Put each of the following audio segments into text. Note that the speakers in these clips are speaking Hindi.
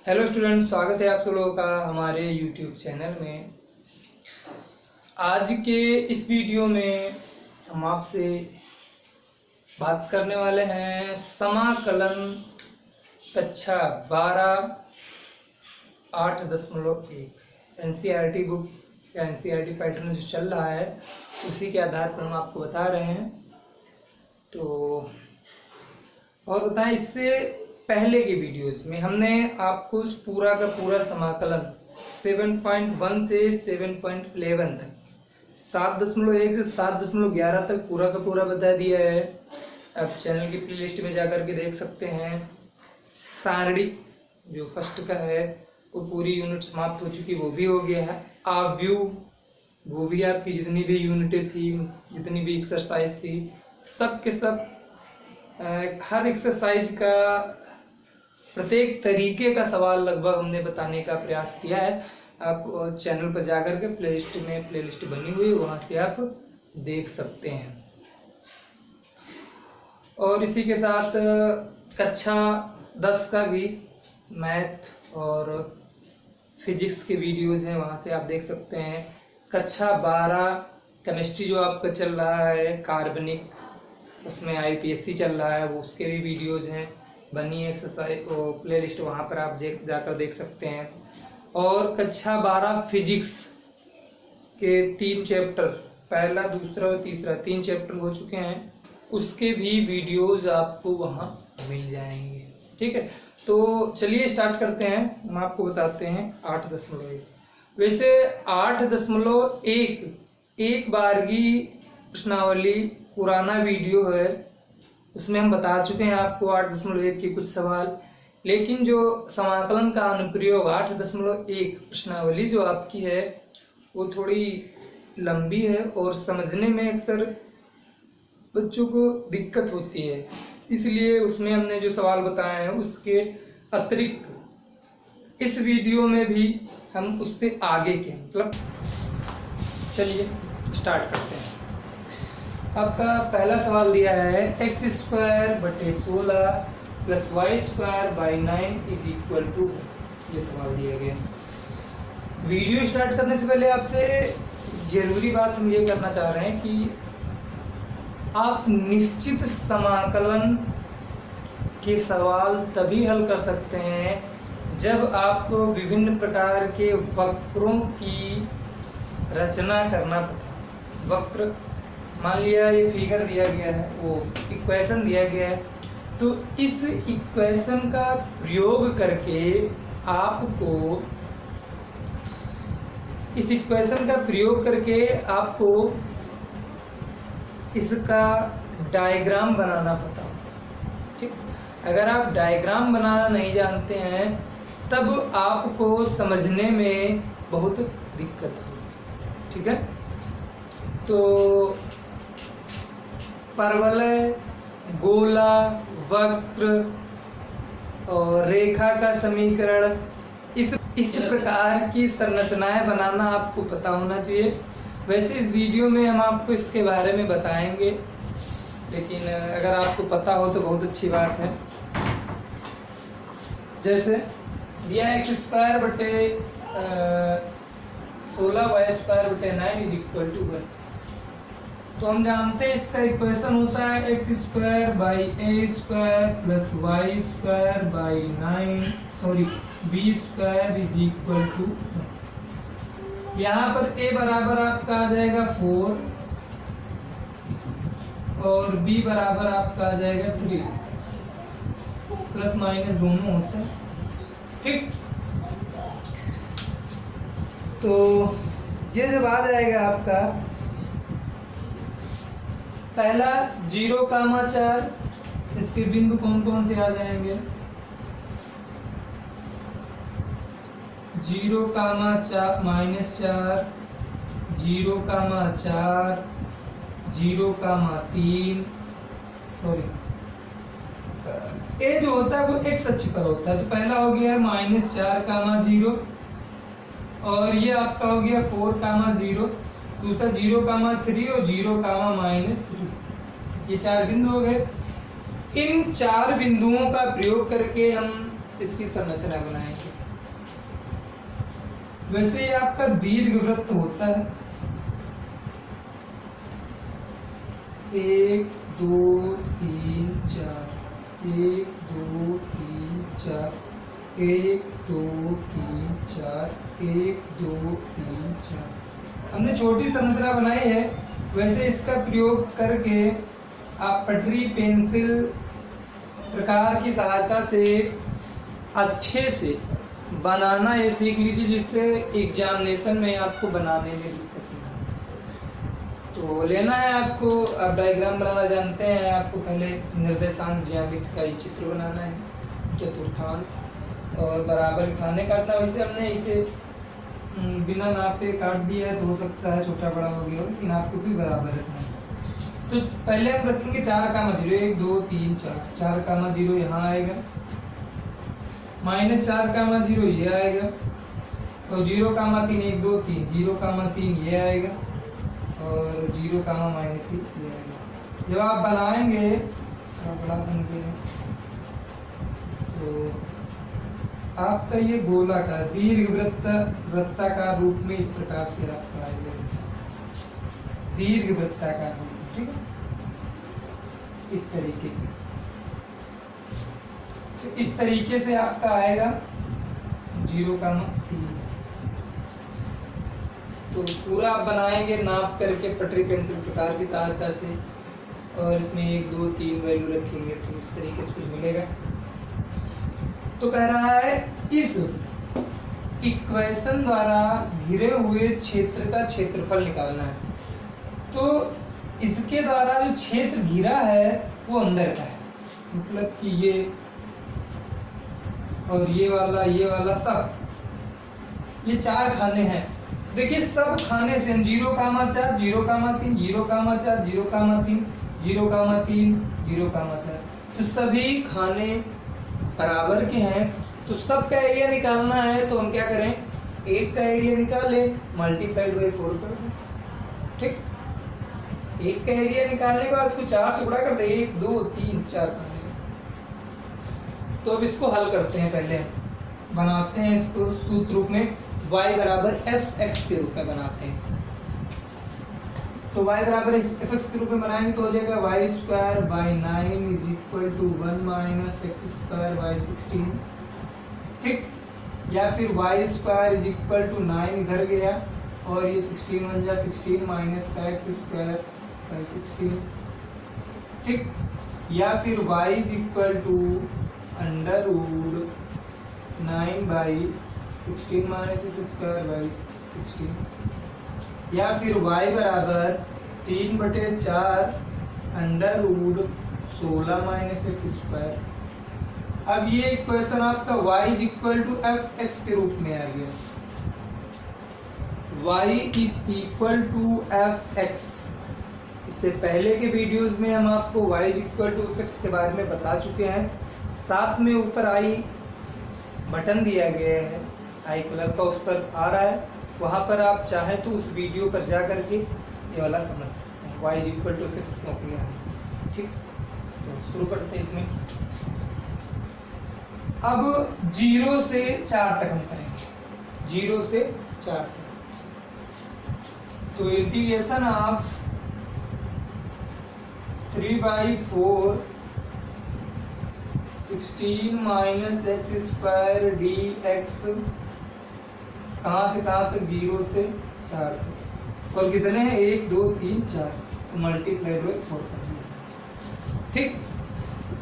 हेलो स्टूडेंट, स्वागत है आप सब लोगों का हमारे यूट्यूब चैनल में। आज के इस वीडियो में हम आपसे बात करने वाले हैं समाकलन कक्षा 12 8.1 एनसीईआरटी बुक या एनसीईआरटी पैटर्न जो चल रहा है उसी के आधार पर हम आपको बता रहे हैं। तो और बताएं, इससे पहले की वीडियोस में हमने आपको पूरा का पूरा समाकलन 7.1 से 7.11 तक 7.1 से 7.11 तक पूरा का पूरा बता दिया है। आप चैनल की प्लेलिस्ट में जाकर के देख सकते हैं। सारणी जो फर्स्ट का है वो पूरी यूनिट समाप्त हो चुकी, वो भी हो गया है। आव्यू वो भी आपकी जितनी भी यूनिटें थी, जितनी भी एक्सरसाइज थी, सब के सब हर एक्सरसाइज का प्रत्येक तरीके का सवाल लगभग हमने बताने का प्रयास किया है। आप चैनल पर जाकर के प्लेलिस्ट बनी हुई, वहां से आप देख सकते हैं। और इसी के साथ कक्षा 10 का भी मैथ और फिजिक्स के वीडियोज हैं, वहां से आप देख सकते हैं। कक्षा 12 केमिस्ट्री जो आपका चल रहा है कार्बनिक, उसमें आईपीएससी चल रहा है, वो उसके भी वीडियोज हैं बनी एक्सरसाइज प्लेलिस्ट, वहाँ पर आप जाकर देख सकते हैं। और कक्षा 12 फिजिक्स के 3 चैप्टर, पहला दूसरा और तीसरा 3 चैप्टर हो चुके हैं, उसके भी वीडियोज आपको वहाँ मिल जाएंगे। ठीक है, तो चलिए स्टार्ट करते हैं। हम आपको बताते हैं 8.1। वैसे 8.1 एक बार की प्रश्नावली पुराना वीडियो है, उसमें हम बता चुके हैं आपको 8.1 के कुछ सवाल। लेकिन जो समाकलन का अनुप्रयोग 8.1 प्रश्नावली जो आपकी है वो थोड़ी लंबी है और समझने में अक्सर बच्चों को दिक्कत होती है, इसलिए उसमें हमने जो सवाल बताए हैं उसके अतिरिक्त इस वीडियो में भी हम उससे आगे के चलिए स्टार्ट करते हैं। आपका पहला सवाल दिया है x²/16 + y²/9 = ये सवाल दिया गया। वीडियो स्टार्ट करने से पहले आपसे जरूरी बात हम ये करना चाह रहे हैं कि आप निश्चित समाकलन के सवाल तभी हल कर सकते हैं जब आपको विभिन्न प्रकार के वक्रों की रचना करना पड़े। वक्र मान लिया ये फिगर दिया गया है, वो इक्वेशन दिया गया है, तो इस इक्वेशन का प्रयोग करके आपको इसका डायग्राम बनाना पता हो। ठीक, अगर आप डायग्राम बनाना नहीं जानते हैं तब आपको समझने में बहुत दिक्कत होगी। ठीक है, तो परवलय, गोला, वक्र और रेखा का समीकरण, इस प्रकार की संरचनाएं बनाना आपको पता होना चाहिए। वैसे इस वीडियो में हम आपको इसके बारे में बताएंगे, लेकिन अगर आपको पता हो तो बहुत अच्छी बात है। जैसे दिया है x² बटे 16 y²/9 = 1, तो हम जानते हैं इसका इक्वेशन होता है x² b² = 1। यहाँ पर a बराबर आपका आ जाएगा 4 और b बराबर आपका आ जाएगा 3, प्लस माइनस दोनों होता है। ठीक, तो ये जब आ जाएगा आपका पहला 0,4, इसके बिंदु कौन कौन से आ जाएंगे? 0,4 -4, 0,4, 0,3, सॉरी ए जो होता है वो x अक्ष पर होता है। तो पहला हो गया -4,0 और ये आपका हो गया 4,0, दूसरा 0,3 और 0,-3, ये 4 बिंदु हो गए। इन 4 बिंदुओं का प्रयोग करके हम इसकी संरचना बनाएंगे। वैसे ये आपका दीर्घवृत्त होता है, 1 2 3 4, 1 2 3 4, 1 2 3 4, 1 2 3 4। हमने छोटी संरचना बनाई है। वैसे इसका प्रयोग करके आप पटरी पेंसिल प्रकार की सहायता से अच्छे से बनाना ये सीख लीजिए, जिससे एग्जामिनेशन में आपको बनाने में दिक्कत नहीं। तो लेना है आपको, आप डायग्राम बनाना जानते हैं, आपको पहले निर्देशांक ज्यामिति का ही चित्र बनाना है, चतुर्थांश और बराबर खाने काटना। वैसे हमने इसे बिना नापे काट दिया है, तो हो सकता है छोटा बड़ा हो गया हो, लेकिन आपको भी बराबर रखना है। तो पहले हम रखेंगे 4 कामा 0, 1 2 3 4, 4 कामा 0 यहाँ आएगा, -4 कामा 0 ये आएगा, और 0 कामा 3 1 2 3, 0 कामा 3 ये आएगा, और 0 कामा -3 ये आएगा। जब आप बनाएंगे बड़ा बन गया, तो आपका ये गोलाकार वृत्ताकार रूप में इस प्रकार से आपका आएगा, दीर्घवृत्ताकार रूप, ठीक है, इस तरीके की। तो इस तरीके से आपका आएगा 0 कामा 3। तो पूरा आप बनाएंगे नाप करके पटरी पेंसिल प्रकार की सहायता से, और इसमें 1 2 3 वैल्यू रखेंगे, तो इस तरीके से कुछ मिलेगा। तो कह रहा है इस इक्वेशन द्वारा घिरे हुए क्षेत्र का क्षेत्रफल निकालना है। तो इसके द्वारा जो क्षेत्र घिरा है वो अंदर का है, मतलब कि ये और ये वाला सब, ये 4 खाने हैं। देखिए सब खाने से हम 0 कामा 4, 0 कामा 3, 0 कामा 4, 0 कामा 3, 0 कामा 3, 0 कामा 4, तो सभी खाने बराबर के हैं। तो सब का एरिया निकालना है, तो हम क्या करें, एक का एरिया निकालें, मल्टीप्लाइड बाई 4 कर दें, ठीक। एक का एरिया निकालने के बाद उसको 4 से गुणा कर दे, 1 2 3 4 खाने। तो अब इसको हल करते हैं, पहले बनाते हैं इसको सूत्र रूप में, y बराबर fx के रूप में बनाते हैं इसको। तो y बराबर fx के रूप में बनाएंगे तो हो जाएगा y square by 9 is equal to 1 minus x square by 16, ठीक। या फिर y square is equal to 9 इधर गया, और ये 16 बन जाए 16 माइनस का एक्स स्क्वायर बाई 16, ठीक। या फिर y is equal to under root 9 by 16 minus x square by 16, या फिर y बराबर 3/4 under root 16 minus x square. अब ये इक्वेशन आपका y is equal to f x के रूप में आ गया, y is equal to f x. इससे पहले के वीडियोस में हम आपको y is equal to f x के बारे में बता चुके हैं। साथ में ऊपर आई बटन दिया गया है, आई कलर का, उस पर आ रहा है, वहां पर आप चाहें तो उस वीडियो पर जा करके ये वाला समझ सकते हैं, y is equal to fix क्यों किया है, ठीक। तो शुरू करते हैं इसमें। अब 0 से 4 तक हम करेंगे, 0 से 4 तक। तो integration of 3/4 16 minus x square d x, कहाँ से कहाँ तक, 0 से 4 तक, और कितने हैं 1 2 3 4, तो मल्टीप्लाइड बाई 4 कर दिया, ठीक।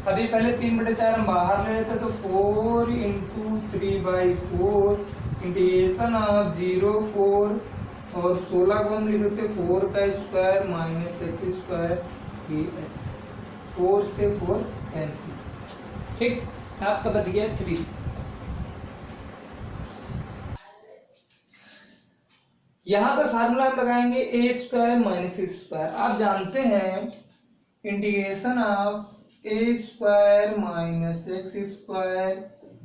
अभी पहले 3/4 हम बाहर ले लेते, तो 4 इंटू 3/4 इंटीग्रेशन ऑफ 0 4 और 16 को हम लिख सकते 4 का square minus x square d x, 4 से 4 कैंसिल, ठीक। आपका बच गया 3। यहां पर फार्मूला हम लगाएंगे a square minus x square. आप जानते हैं integration of a square minus x square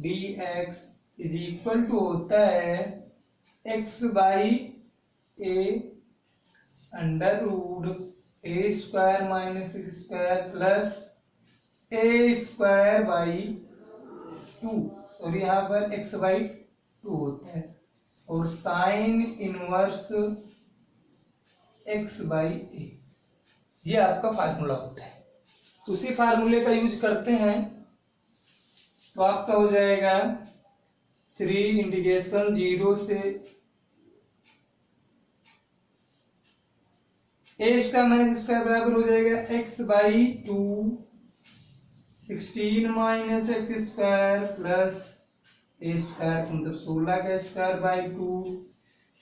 d x is equal to होता है x by a under root a square minus x square plus a square by 2, और यहाँ पर x/2 होता है, और साइन इनवर्स x/a, ये आपका फार्मूला होता है। तो उसी फार्मूले का यूज करते हैं, तो आपका हो जाएगा 3 इंटीग्रेशन 0 से a स्क्वायर माइनस स्क्वायर बराबर हो जाएगा x/2 16 minus x square plus a square मतलब 16 का square by 2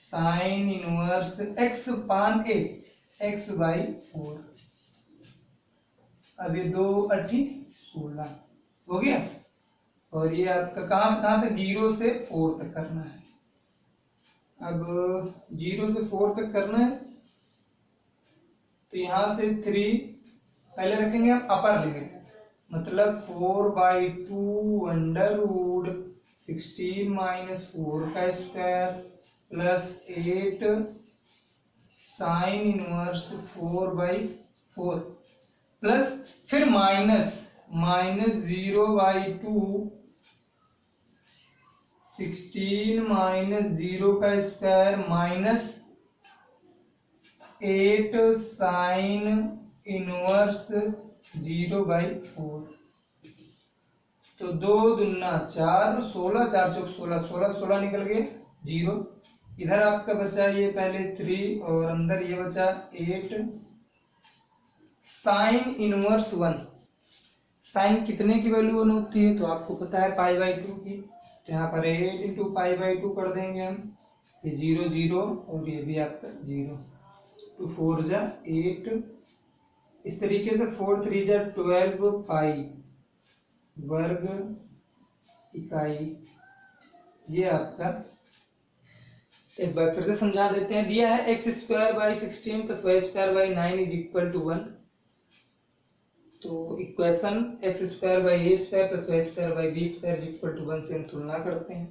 sine inverse x/a x/4। अब ये 2 8 16 हो गया। और ये आपका कहाँ तक 0 से 4 तक करना है। अब 0 से 4 तक करना है, तो यहाँ से 3 पहले रखेंगे हम अपर लिमिट, मतलब 4/2 अंडर रूट 16 माइनस 4 का square plus 8 sine inverse 4/4 plus फिर माइनस 0/2 16 माइनस 0 का स्क्वायर माइनस 8 साइन इनवर्स 0/4। तो 2 दूना 4 16 4 चौक 16 16 16 निकल गए 0। इधर आपका बचा ये पहले 3 और अंदर ये बचा 8 साइन इनवर्स 1। साइन कितने की वैल्यू 1 होती है, तो आपको पता है π/2 की। तो यहाँ पर 8 इंटू π/2 कर देंगे हम, ये 0 0 और ये भी आपका 0, तो 4 जा 8, इस तरीके से 4 3 जा 12 पाई वर्ग इकाई। ये आपका एक बार फिर से समझा देते हैं। दिया है x² / 16 + y² / 9 = 1। तो equation x² / a² + y² / b² = 1 से हम तुलना करते हैं।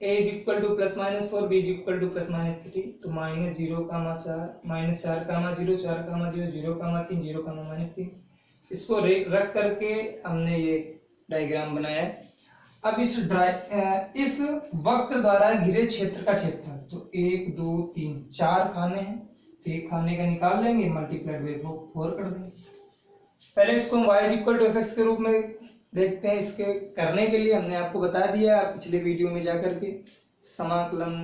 a = +-4, b = +-3, तो -0, -4, -0, 4, 0, 0, 0, -3। इसको रख करके हमने ये डायग्राम बनाया है। अब इस वक्र द्वारा घिरे क्षेत्र का क्षेत्रफल, तो 1 2 3 4 खाने हैं, तो एक खाने का निकाल लेंगे, मल्टीप्लाइड बाय 4 कर देंगे। पहले इसको हम y = fx के रूप में देखते हैं। इसके करने के लिए हमने आपको बता दिया, आप पिछले वीडियो में जाकर के समाकलन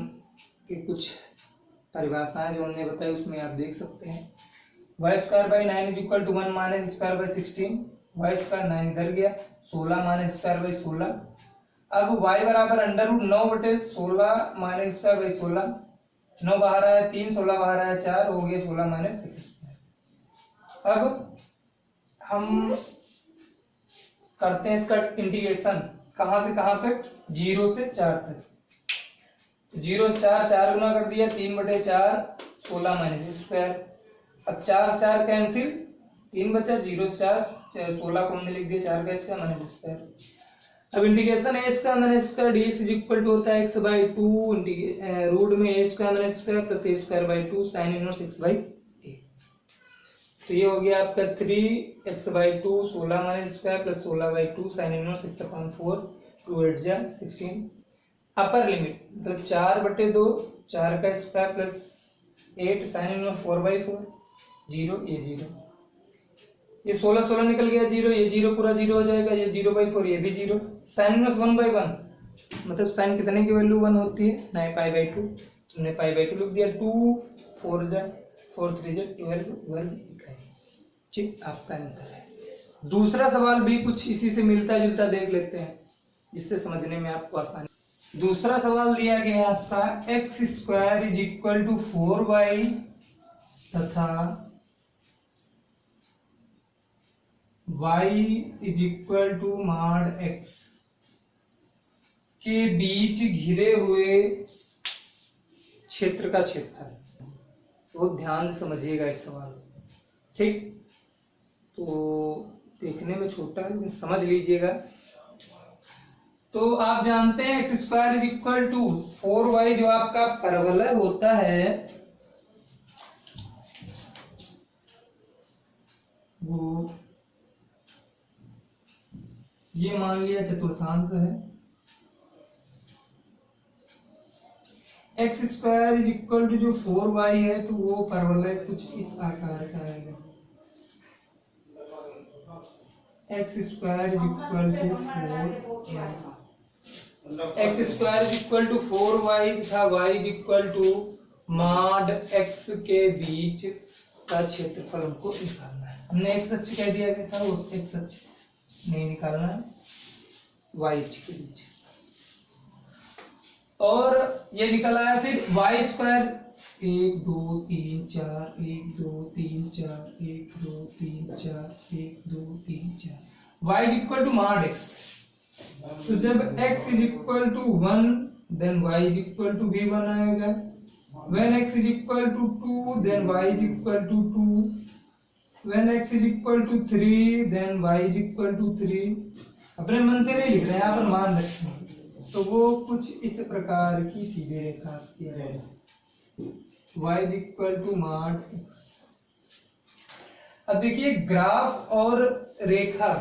के कुछ परिभाषाएं जो हमने बताई उसमें आप देख सकते हैं। y² / 9 = 1 - square / 16, y² 9 इधर गया, 16 - square / 16। अब y बराबर √9/16 - square / 16, 9 बाहर आया 3, 16 बाहर आया 4, हो गया 16 - x²। अब हम करते हैं इसका इंटीग्रेशन, कहां से कहां तक, 0 से 4 तक। 0 से 4 4 गुना कर दिया, 3/4 16 - स्क्वायर। अब 4 4 कैंसिल, 3 बचा, 0 से 4 16 को हमने लिख दिया 4 का स्क्वायर - स्क्वायर। अब इंटीग्रेशन a² - dx = होता है x/2 रूट में a² - square plus a²/2 sine inverse x/a। तो ये हो गया आपका 3x/2 16 - square plus 16/2 sine inverse x/4, 2 8 जा 16। अपर लिमिट मतलब 4/2 4 का स्क्वायर प्लस 8 साइन इनवर्स 4/4, 0 ये 0, ये 16 16 निकल गया 0, ये 0 पूरा 0 हो जाएगा, ये 0/4 ये भी 0। साइन इनवर्स 1/1 मतलब साइन कितने की वैल्यू 1 होती है, 9 π/2, तुमने π/2 लिख दिया। 2 4 जा 4 3 जा 12 वर्ग इकाई। ठीक, आपका आंसर है। दूसरा सवाल भी कुछ इसी से मिलता जुलता देख लेते हैं, जिससे समझने में आपको आसानी। दूसरा सवाल दिया गया है आपका x² = 4y तथा y = mod x के बीच घिरे हुए क्षेत्र का क्षेत्रफल। तो ध्यान से समझिएगा इस सवाल, ठीक। तो देखने में छोटा है लेकिन समझ लीजिएगा। तो आप जानते हैं x² = 4y जो आपका परवलय होता है वो, ये मान लिया चतुर्थांश है, x square is equal to जो 4y है तो वो परवलय कुछ इस आकार का आएगा। X square is equal to 4y, x square is equal to 4y तथा y is equal to mod x के बीच का क्षेत्रफल हमको निकालना है। हमने एक्स अक्ष कह दिया गया था, उस एक्स अक्ष नहीं निकालना है, y अक्ष के बीच। और ये निकल आया फिर Y square 1 2 3 4 1 2 3 4 1 2 3 4 1 2 3 4 y equal to mod x। तो जब x is equal to 1 then y is equal to भी 1 आएगा। when x is equal to 2 then y is equal to 2, when x is equal to 3 then y is equal to 3। अपने मन से नहीं लिख रहे हैं, यहाँ पर मान रखते हैं। तो वो कुछ इस प्रकार की सीधी रेखा आती है, y is equal to mod x। अब देखिए ग्राफ और रेखा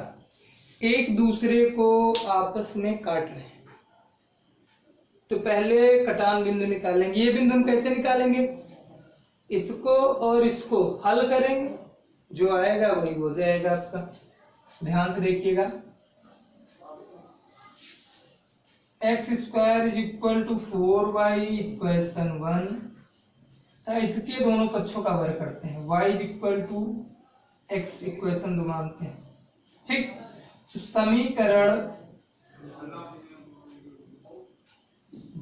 एक दूसरे को आपस में काट रहे हैं, तो पहले कटान बिंदु निकालेंगे। ये बिंदु हम कैसे निकालेंगे, इसको और इसको हल करेंगे, जो आएगा वही हो जाएगा आपका। ध्यान से देखिएगा, x square is equal to 4y equation 1, इसके दोनों पक्षों का वर्ग करते हैं, y is equal to x equation 2 मानते हैं। ठीक, तो समीकरण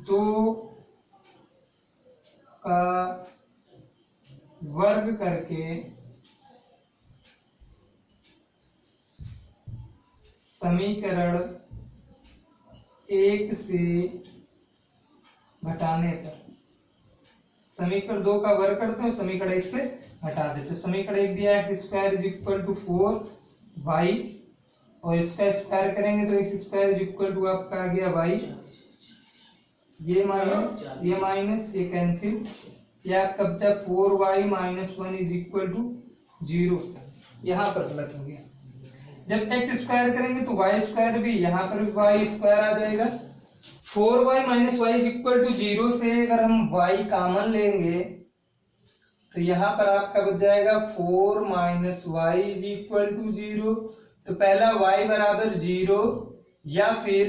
2 का वर्ग करके समीकरण 1 से घटाने पर, समीकरण 2 का वर्ग करते हैं, समीकरण 1 से घटा देते हैं। समीकरण 1 दिया है x square is equal to 4y, और इसका स्क्वायर करेंगे तो x square is equal to आपका आ गया y, ये माइनस ये कैंसिल, ये आपका बचा 4y minus 1 is equal to 0। यहाँ पर गलत हो गया, जब एक्स स्क्वायर करेंगे तो वाई स्क्वायर भी, यहाँ पर भी वाई स्क्वायर आ जाएगा। 4y minus y is equal to 0 से अगर हम y कॉमन लेंगे तो यहाँ पर आपका बच जाएगा 4 minus y is equal to 0। तो पहला y बराबर 0 या फिर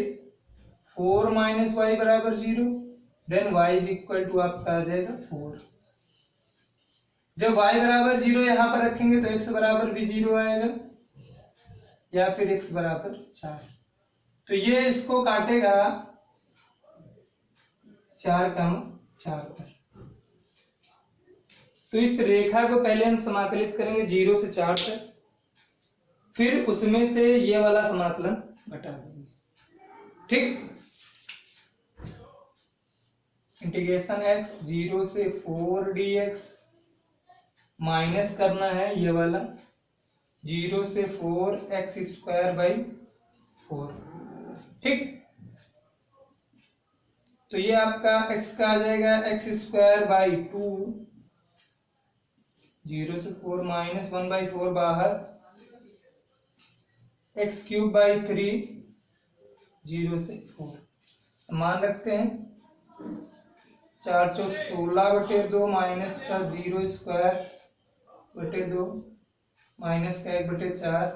4 माइनस वाई बराबर 0, then y is equal to आपका आ जाएगा 4। जब y बराबर 0 यहाँ पर रखेंगे तो x बराबर भी 0 आएगा, या फिर x बराबर 4। तो ये इसको काटेगा 4 कम 4 पर। तो इस रेखा को पहले हम समाकलित करेंगे 0 से 4 तक, फिर उसमें से ये वाला समाकलन घटा देंगे। ठीक, इंटीग्रेशन x 0 से 4 dx माइनस करना है ये वाला 0 से 4 एक्स स्क्वायर बाई 4। ठीक, तो ये आपका x का आ जाएगा एक्स स्क्वायर बाई 2, 0 से 4 माइनस 1 बाई 4 बाहर, एक्स क्यूब बाई 3, 0 से 4 मान रखते हैं। 4 चौक 16/2 माइनस का 0 स्क्वायर बटे 2 माइनस का 1/4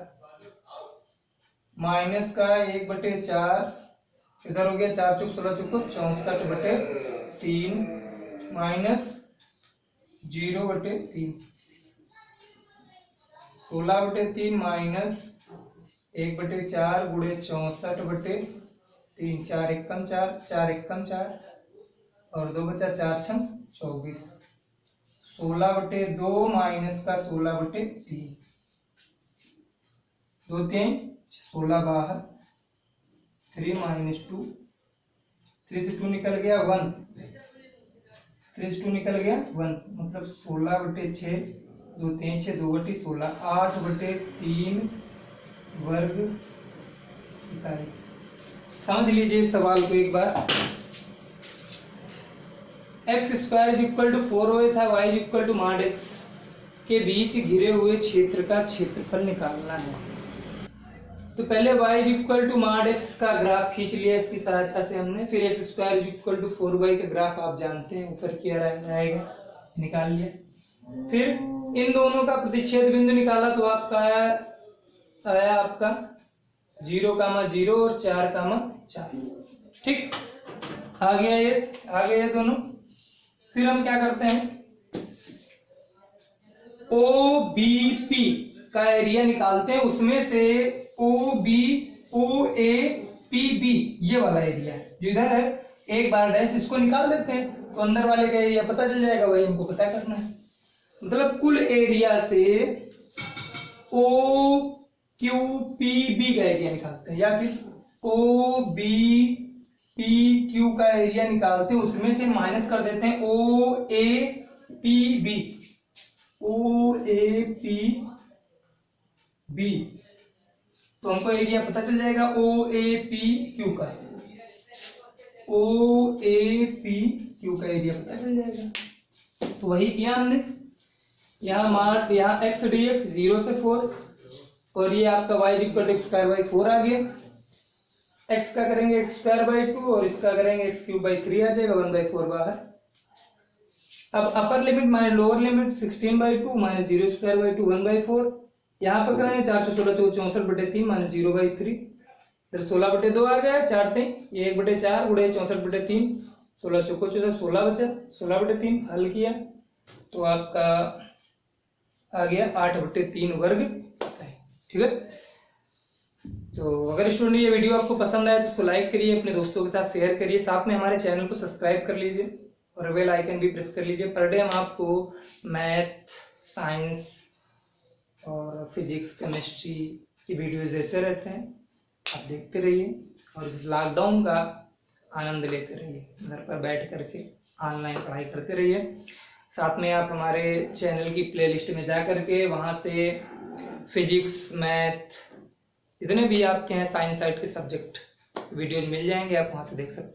माइनस का 1/4 इधर हो गया 4 चौक 16 चौक 64/3 माइनस 0/3 16/3 माइनस 1/4 गुणे 64/3 4 एकम 4 4 एकम 4 और 2 बचा 4 छम 24 16/2 माइनस का 16/3 2 3 16 बाहर 3 माइनस 2 3 से 2 निकल गया 1 3 से 2 निकल गया 1 मतलब 16/6 2 3 6 2/16 8/3 वर्ग इकाई। समझ लीजिए इस सवाल को एक बार। X square is equal to 4y था, y is equal to mod x के बीच घिरे हुए क्षेत्र का क्षेत्रफल निकालना है। तो पहले y equal to mod x का ग्राफ खींच लिया इसकी सहायता से हमने, फिर x square equal to 4y का ग्राफ आप जानते हैं ऊपर क्या रहेगा, निकाल लिया। फिर इन दोनों का प्रतिच्छेद बिंदु निकाला तो आपका आया आपका 0,0 और 4,4। ठीक, आ गया ये दोनों। फिर हम क्या करते हैं, OBP का एरिया निकालते हैं, उसमें से OAPB ये वाला एरिया जो इधर है, एक बार डैश इसको निकाल देते हैं तो अंदर वाले का एरिया पता चल जाएगा, वही हमको पता करना है। मतलब कुल एरिया से OQPB का एरिया निकालते हैं, या फिर OBPQ का एरिया निकालते हैं, उसमें से माइनस कर देते हैं OAPB तो हमको एरिया पता चल जाएगा OAPQ का, OAPQ का एरिया पता चल जाएगा। तो वही किया हमने, यहाँ x dx 0 से 4 और ये आपका y इक्वल टू x²/4 आ गया। x का करेंगे x²/2 और इसका करेंगे x³/3 आ जाएगा, 1/4 बाहर। अब upper limit minus lower limit 16/2 minus 0²/2 1/4। यहाँ पर करेंगे 4 से 16 तो 64/3 माइनस 0/3, फिर 16/2 आ गया, 4 3 ये 1/4 गुणे 64/3, 16 चौको 14 16 बचा, 16/3 हल किया तो आपका आ गया 8/3 वर्ग। ठीक है, तो अगर स्टूडेंट ये वीडियो आपको पसंद आए तो इसको लाइक करिए, अपने दोस्तों के साथ शेयर करिए, साथ में हमारे चैनल को सब्सक्राइब कर लीजिए और बेल आइकन भी प्रेस कर लीजिए। पर डे हम आपको मैथ, साइंस और फिजिक्स, केमिस्ट्री की वीडियोस देते रहते हैं, आप देखते रहिए और इस लॉकडाउन का आनंद लेते रहिए, घर पर बैठ करके ऑनलाइन पढ़ाई करते रहिए। साथ में आप हमारे चैनल की प्लेलिस्ट में जा करके वहाँ से फिजिक्स, मैथ, जितने भी आपके हैं साइंस साइड के सब्जेक्ट वीडियोज मिल जाएंगे, आप वहाँ से देख सकते हैं।